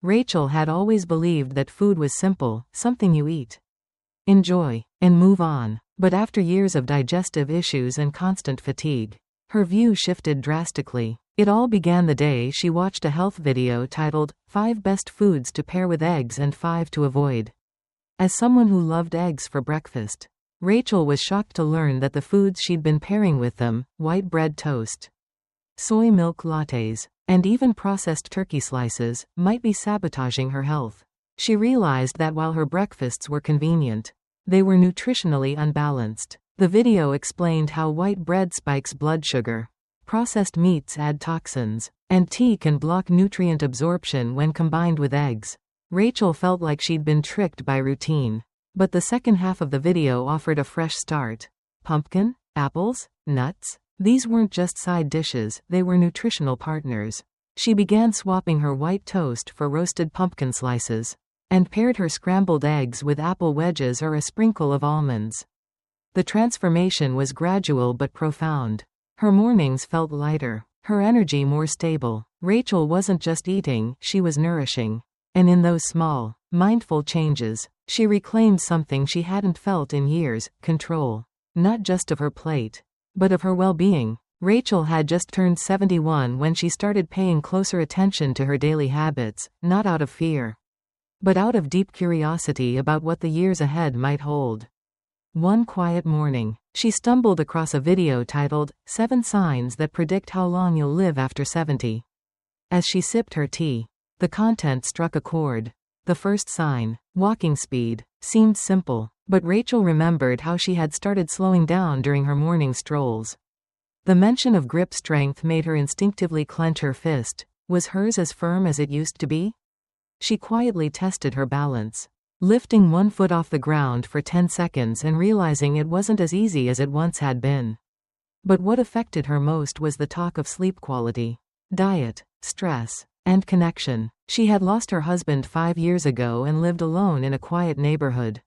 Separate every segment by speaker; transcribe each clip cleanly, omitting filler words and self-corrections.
Speaker 1: Rachel had always believed that food was simple, something you eat, enjoy, and move on. But after years of digestive issues and constant fatigue, her view shifted drastically. It all began the day she watched a health video titled, 5 Best Foods to Pair with Eggs and 5 to Avoid. As someone who loved eggs for breakfast, Rachel was shocked to learn that the foods she'd been pairing with them, white bread toast, soy milk lattes, and even processed turkey slices, might be sabotaging her health. She realized that while her breakfasts were convenient, they were nutritionally unbalanced. The video explained how white bread spikes blood sugar, processed meats add toxins, and tea can block nutrient absorption when combined with eggs. Rachel felt like she'd been tricked by routine. But the second half of the video offered a fresh start. Pumpkin, apples, nuts. These weren't just side dishes, they were nutritional partners. She began swapping her white toast for roasted pumpkin slices, and paired her scrambled eggs with apple wedges or a sprinkle of almonds. The transformation was gradual but profound. Her mornings felt lighter, her energy more stable. Rachel wasn't just eating, she was nourishing. And in those small, mindful changes, she reclaimed something she hadn't felt in years: control. Not just of her plate, but of her well-being. Rachel had just turned 71 when she started paying closer attention to her daily habits, not out of fear, but out of deep curiosity about what the years ahead might hold. One quiet morning, she stumbled across a video titled, 7 Signs That Predict How Long You'll Live After 70. As she sipped her tea, the content struck a chord. The first sign, walking speed, seemed simple, but Rachel remembered how she had started slowing down during her morning strolls. The mention of grip strength made her instinctively clench her fist. Was hers as firm as it used to be? She quietly tested her balance, lifting one foot off the ground for 10 seconds and realizing it wasn't as easy as it once had been. But what affected her most was the talk of sleep quality, diet, stress, and connection. She had lost her husband 5 years ago and lived alone in a quiet neighborhood.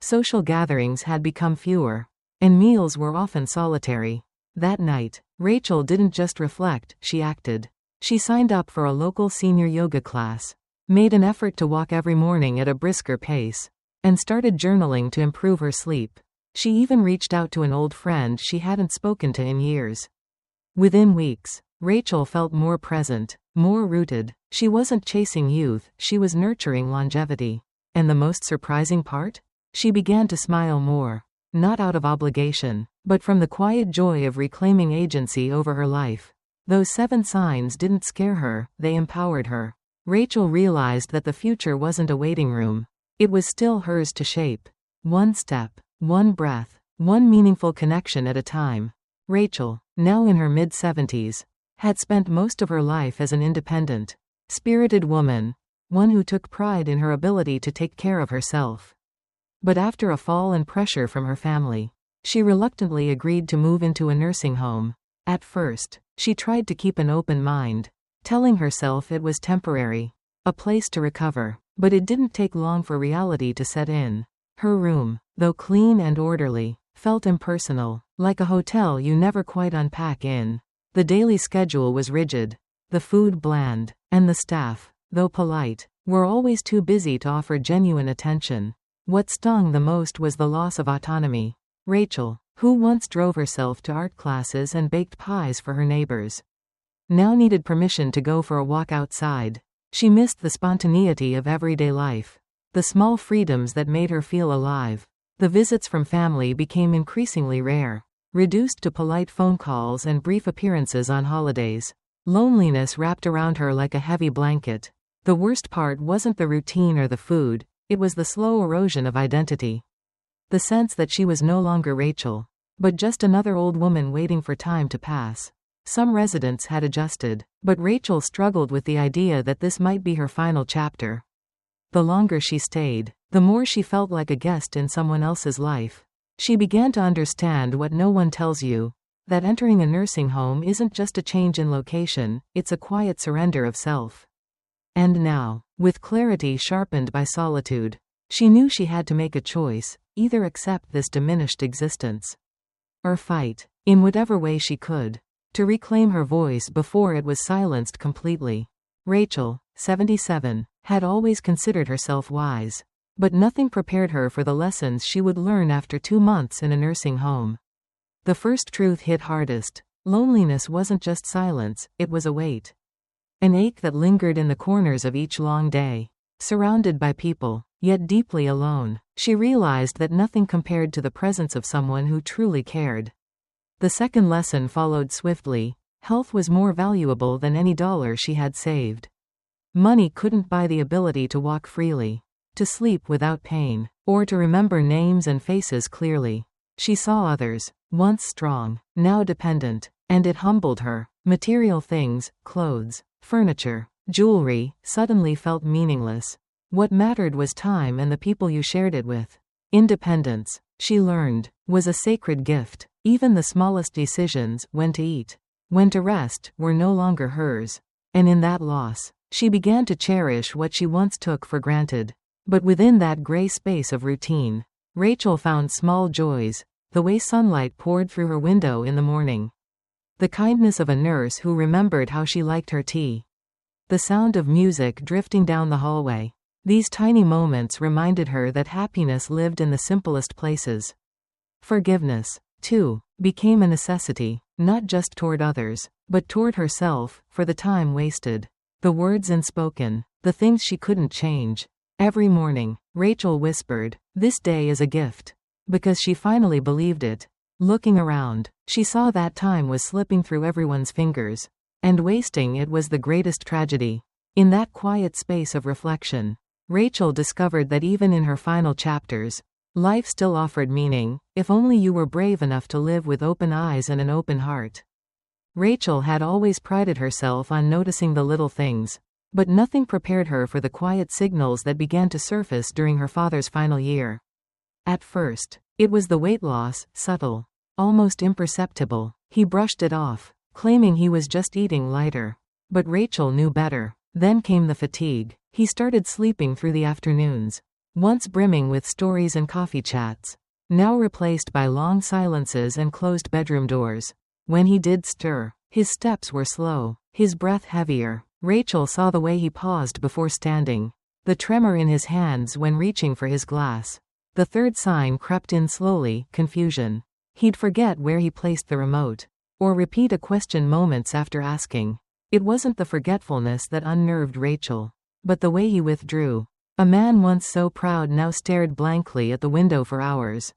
Speaker 1: Social gatherings had become fewer, and meals were often solitary. That night, Rachel didn't just reflect, she acted. She signed up for a local senior yoga class, made an effort to walk every morning at a brisker pace, and started journaling to improve her sleep. She even reached out to an old friend she hadn't spoken to in years. Within weeks, Rachel felt more present, more rooted. She wasn't chasing youth, she was nurturing longevity. And the most surprising part? She began to smile more. Not out of obligation, but from the quiet joy of reclaiming agency over her life. Those 7 signs didn't scare her, they empowered her. Rachel realized that the future wasn't a waiting room. It was still hers to shape. One step, one breath, one meaningful connection at a time. Rachel, now in her mid-70s, had spent most of her life as an independent, spirited woman, one who took pride in her ability to take care of herself. But after a fall and pressure from her family, she reluctantly agreed to move into a nursing home. At first, she tried to keep an open mind, telling herself it was temporary, a place to recover. But it didn't take long for reality to set in. Her room, though clean and orderly, felt impersonal, like a hotel you never quite unpack in. The daily schedule was rigid, the food bland, and the staff, though polite, were always too busy to offer genuine attention. What stung the most was the loss of autonomy. Rachel, who once drove herself to art classes and baked pies for her neighbors, now needed permission to go for a walk outside. She missed the spontaneity of everyday life, the small freedoms that made her feel alive. The visits from family became increasingly rare, reduced to polite phone calls and brief appearances on holidays. Loneliness wrapped around her like a heavy blanket. The worst part wasn't the routine or the food, it was the slow erosion of identity. The sense that she was no longer Rachel, but just another old woman waiting for time to pass. Some residents had adjusted, but Rachel struggled with the idea that this might be her final chapter. The longer she stayed, the more she felt like a guest in someone else's life. She began to understand what no one tells you, that entering a nursing home isn't just a change in location, it's a quiet surrender of self. And now, with clarity sharpened by solitude, she knew she had to make a choice: either accept this diminished existence, or fight, in whatever way she could, to reclaim her voice before it was silenced completely. Rachel, 77, had always considered herself wise. But nothing prepared her for the lessons she would learn after 2 months in a nursing home. The first truth hit hardest. Loneliness wasn't just silence, it was a weight. An ache that lingered in the corners of each long day. Surrounded by people, yet deeply alone, she realized that nothing compared to the presence of someone who truly cared. The second lesson followed swiftly. Health was more valuable than any dollar she had saved. Money couldn't buy the ability to walk freely, to sleep without pain, or to remember names and faces clearly. She saw others, once strong, now dependent, and it humbled her. Material things, clothes, furniture, jewelry, suddenly felt meaningless. What mattered was time and the people you shared it with. Independence, she learned, was a sacred gift. Even the smallest decisions, when to eat, when to rest, were no longer hers. And in that loss, she began to cherish what she once took for granted. But within that gray space of routine, Rachel found small joys. The way sunlight poured through her window in the morning. The kindness of a nurse who remembered how she liked her tea. The sound of music drifting down the hallway. These tiny moments reminded her that happiness lived in the simplest places. Forgiveness, too, became a necessity, not just toward others, but toward herself, for the time wasted. The words unspoken, the things she couldn't change. Every morning, Rachel whispered, "This day is a gift." Because she finally believed it. Looking around, she saw that time was slipping through everyone's fingers, and wasting it was the greatest tragedy. In that quiet space of reflection, Rachel discovered that even in her final chapters, life still offered meaning, if only you were brave enough to live with open eyes and an open heart. Rachel had always prided herself on noticing the little things, but nothing prepared her for the quiet signals that began to surface during her father's final year. At first, it was the weight loss, subtle, almost imperceptible. He brushed it off, claiming he was just eating lighter. But Rachel knew better. Then came the fatigue. He started sleeping through the afternoons, once brimming with stories and coffee chats, now replaced by long silences and closed bedroom doors. When he did stir, his steps were slow, his breath heavier. Rachel saw the way he paused before standing, the tremor in his hands when reaching for his glass. The third sign crept in slowly, confusion. He'd forget where he placed the remote, or repeat a question moments after asking. It wasn't the forgetfulness that unnerved Rachel, but the way he withdrew. A man once so proud now stared blankly at the window for hours.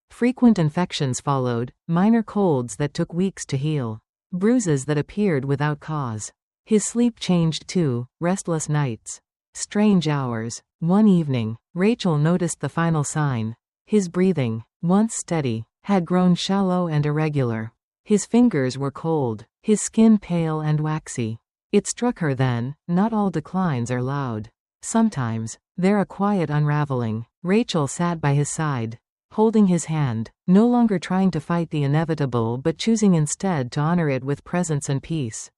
Speaker 1: Frequent infections followed, minor colds that took weeks to heal, bruises that appeared without cause. His sleep changed too, restless nights, strange hours. One evening, Rachel noticed the final sign. His breathing, once steady, had grown shallow and irregular. His fingers were cold, his skin pale and waxy. It struck her then, not all declines are loud. Sometimes, they're a quiet unraveling. Rachel sat by his side, holding his hand, no longer trying to fight the inevitable but choosing instead to honor it with presence and peace.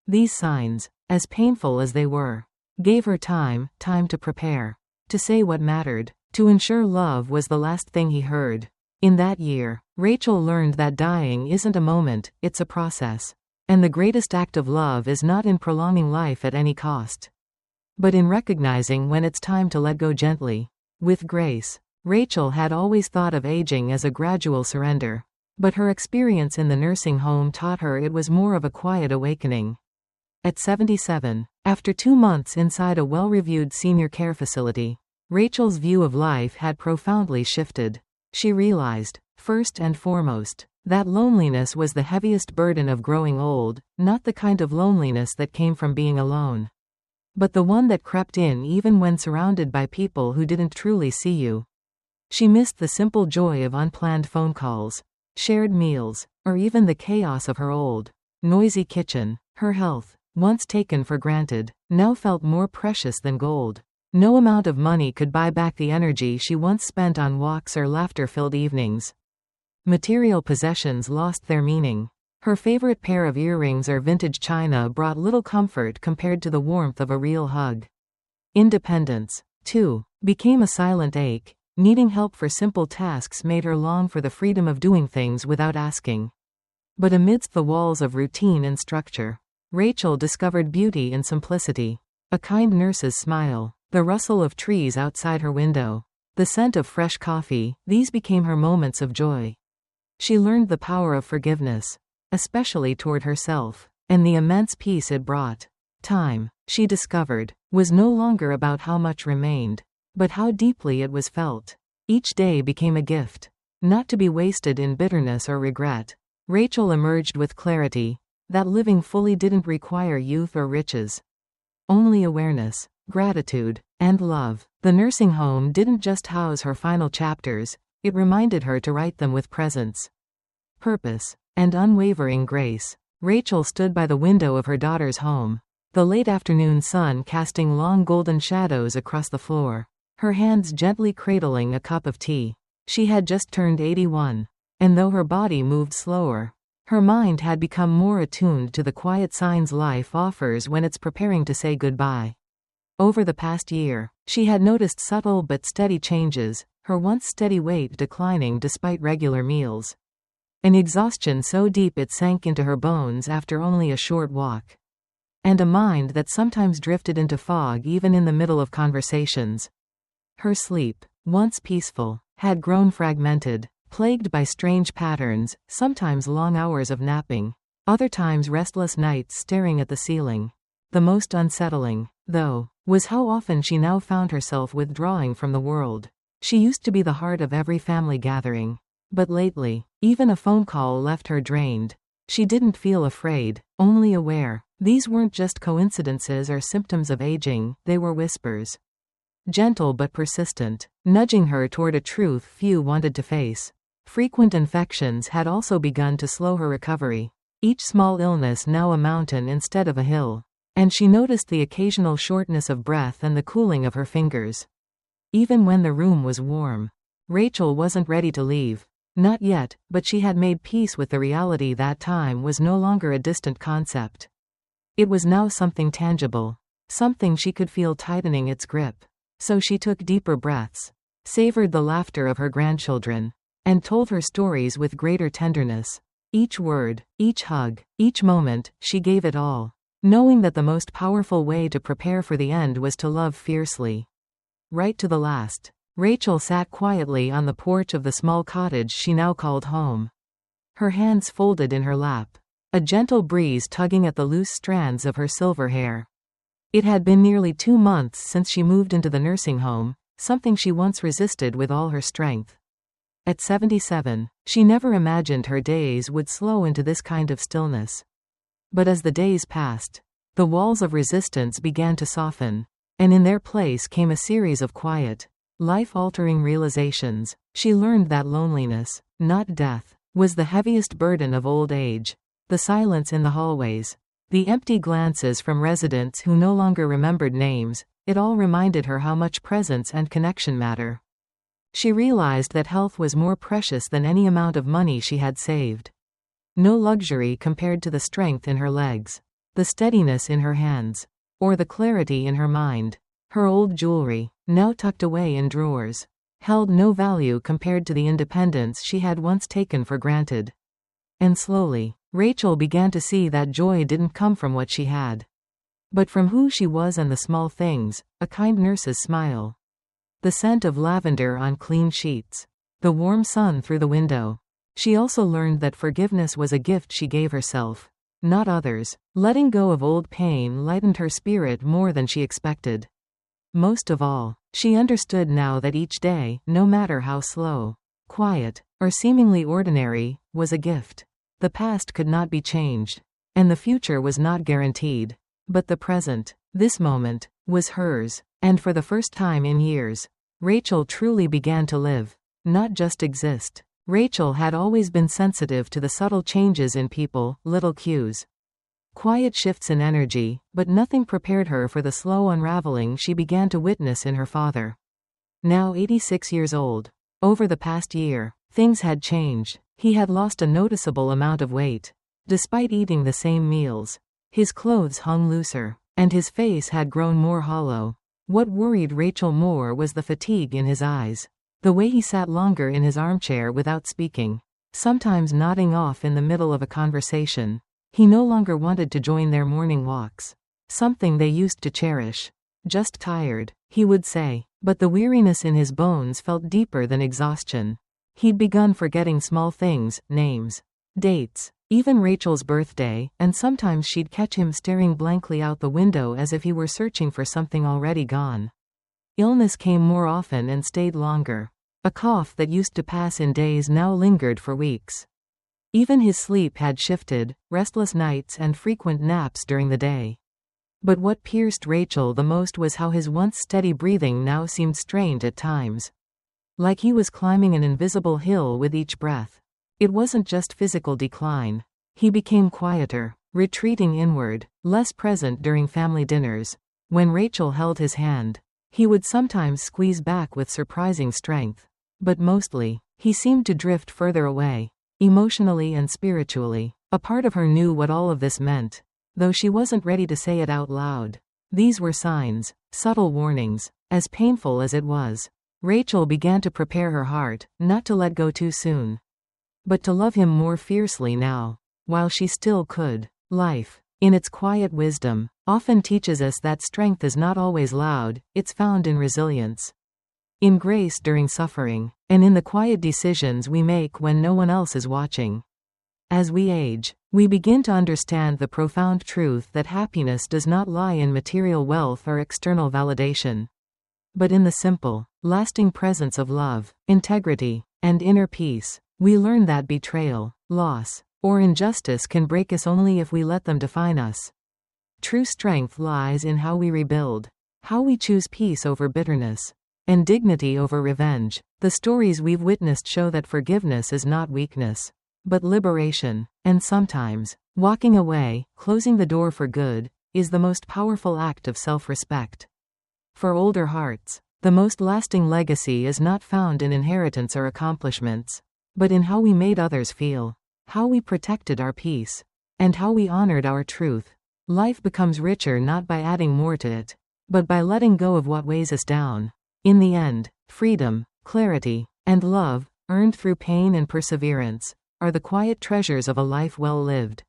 Speaker 1: These signs, as painful as they were, gave her time to prepare, to say what mattered, to ensure love was the last thing he heard. In that year, Rachel learned that dying isn't a moment, it's a process. And the greatest act of love is not in prolonging life at any cost, but in recognizing when it's time to let go gently, with grace. Rachel had always thought of aging as a gradual surrender, but her experience in the nursing home taught her it was more of a quiet awakening. At 77, after 2 months inside a well-reviewed senior care facility, Rachel's view of life had profoundly shifted. She realized, first and foremost, that loneliness was the heaviest burden of growing old, not the kind of loneliness that came from being alone, but the one that crept in even when surrounded by people who didn't truly see you. She missed the simple joy of unplanned phone calls, shared meals, or even the chaos of her old, noisy kitchen. Her health, once taken for granted, now felt more precious than gold. No amount of money could buy back the energy she once spent on walks or laughter-filled evenings. Material possessions lost their meaning. Her favorite pair of earrings or vintage china brought little comfort compared to the warmth of a real hug. Independence, too, became a silent ache. Needing help for simple tasks made her long for the freedom of doing things without asking. But amidst the walls of routine and structure, Rachel discovered beauty in simplicity. A kind nurse's smile, the rustle of trees outside her window, the scent of fresh coffee, these became her moments of joy. She learned the power of forgiveness, especially toward herself, and the immense peace it brought. Time, she discovered, was no longer about how much remained, but how deeply it was felt. Each day became a gift, not to be wasted in bitterness or regret. Rachel emerged with clarity, that living fully didn't require youth or riches. Only awareness, gratitude, and love. The nursing home didn't just house her final chapters, it reminded her to write them with presence, purpose, and unwavering grace. Rachel stood by the window of her daughter's home, the late afternoon sun casting long golden shadows across the floor, her hands gently cradling a cup of tea. She had just turned 81, and though her body moved slower, her mind had become more attuned to the quiet signs life offers when it's preparing to say goodbye. Over the past year, she had noticed subtle but steady changes, her once steady weight declining despite regular meals, an exhaustion so deep it sank into her bones after only a short walk, and a mind that sometimes drifted into fog even in the middle of conversations. Her sleep, once peaceful, had grown fragmented, plagued by strange patterns, sometimes long hours of napping, other times restless nights staring at the ceiling. The most unsettling, though, was how often she now found herself withdrawing from the world. She used to be the heart of every family gathering, but lately, even a phone call left her drained. She didn't feel afraid, only aware. These weren't just coincidences or symptoms of aging, they were whispers, gentle but persistent, nudging her toward a truth few wanted to face. Frequent infections had also begun to slow her recovery, each small illness now a mountain instead of a hill, and she noticed the occasional shortness of breath and the cooling of her fingers. Even when the room was warm, Rachel wasn't ready to leave. Not yet, but she had made peace with the reality that time was no longer a distant concept. It was now something tangible, something she could feel tightening its grip. So she took deeper breaths, savored the laughter of her grandchildren, and told her stories with greater tenderness. Each word, each hug, each moment, she gave it all, knowing that the most powerful way to prepare for the end was to love fiercely. Right to the last, Rachel sat quietly on the porch of the small cottage she now called home. Her hands folded in her lap, a gentle breeze tugging at the loose strands of her silver hair. It had been nearly 2 months since she moved into the nursing home, something she once resisted with all her strength. At 77, she never imagined her days would slow into this kind of stillness. But as the days passed, the walls of resistance began to soften, and in their place came a series of quiet, life-altering realizations. She learned that loneliness, not death, was the heaviest burden of old age. The silence in the hallways, the empty glances from residents who no longer remembered names, it all reminded her how much presence and connection matter. She realized that health was more precious than any amount of money she had saved. No luxury compared to the strength in her legs, the steadiness in her hands, or the clarity in her mind. Her old jewelry, now tucked away in drawers, held no value compared to the independence she had once taken for granted. And slowly, Rachel began to see that joy didn't come from what she had, but from who she was and the small things, a kind nurse's smile, the scent of lavender on clean sheets, the warm sun through the window. She also learned that forgiveness was a gift she gave herself, not others. Letting go of old pain lightened her spirit more than she expected. Most of all, she understood now that each day, no matter how slow, quiet, or seemingly ordinary, was a gift. The past could not be changed, and the future was not guaranteed. But the present, this moment, was hers, and for the first time in years, Rachel truly began to live, not just exist. Rachel had always been sensitive to the subtle changes in people, little cues, quiet shifts in energy, but nothing prepared her for the slow unraveling she began to witness in her father. Now 86 years old. Over the past year, things had changed. He had lost a noticeable amount of weight. Despite eating the same meals, his clothes hung looser, and his face had grown more hollow. What worried Rachel more was the fatigue in his eyes, the way he sat longer in his armchair without speaking, sometimes nodding off in the middle of a conversation. He no longer wanted to join their morning walks. something they used to cherish. Just tired, he would say. But the weariness in his bones felt deeper than exhaustion. He'd begun forgetting small things, names, dates, even Rachel's birthday, and sometimes she'd catch him staring blankly out the window as if he were searching for something already gone. Illness came more often and stayed longer. A cough that used to pass in days now lingered for weeks. Even his sleep had shifted, restless nights and frequent naps during the day. But what pierced Rachel the most was how his once steady breathing now seemed strained at times. Like he was climbing an invisible hill with each breath. It wasn't just physical decline. He became quieter, retreating inward, less present during family dinners. When Rachel held his hand, he would sometimes squeeze back with surprising strength. But mostly, he seemed to drift further away, emotionally and spiritually. A part of her knew what all of this meant, though she wasn't ready to say it out loud. These were signs, subtle warnings. As painful as it was, Rachel began to prepare her heart, not to let go too soon, but to love him more fiercely now, while she still could. Life, in its quiet wisdom, often teaches us that strength is not always loud, it's found in resilience, in grace during suffering, and in the quiet decisions we make when no one else is watching. As we age, we begin to understand the profound truth that happiness does not lie in material wealth or external validation, but in the simple, lasting presence of love, integrity, and inner peace. We learn that betrayal, loss, or injustice can break us only if we let them define us. True strength lies in how we rebuild, how we choose peace over bitterness, and dignity over revenge. The stories we've witnessed show that forgiveness is not weakness, but liberation, and sometimes, walking away, closing the door for good, is the most powerful act of self-respect. For older hearts, the most lasting legacy is not found in inheritance or accomplishments, but in how we made others feel, how we protected our peace, and how we honored our truth. Life becomes richer not by adding more to it, but by letting go of what weighs us down. In the end, freedom, clarity, and love, earned through pain and perseverance, are the quiet treasures of a life well lived.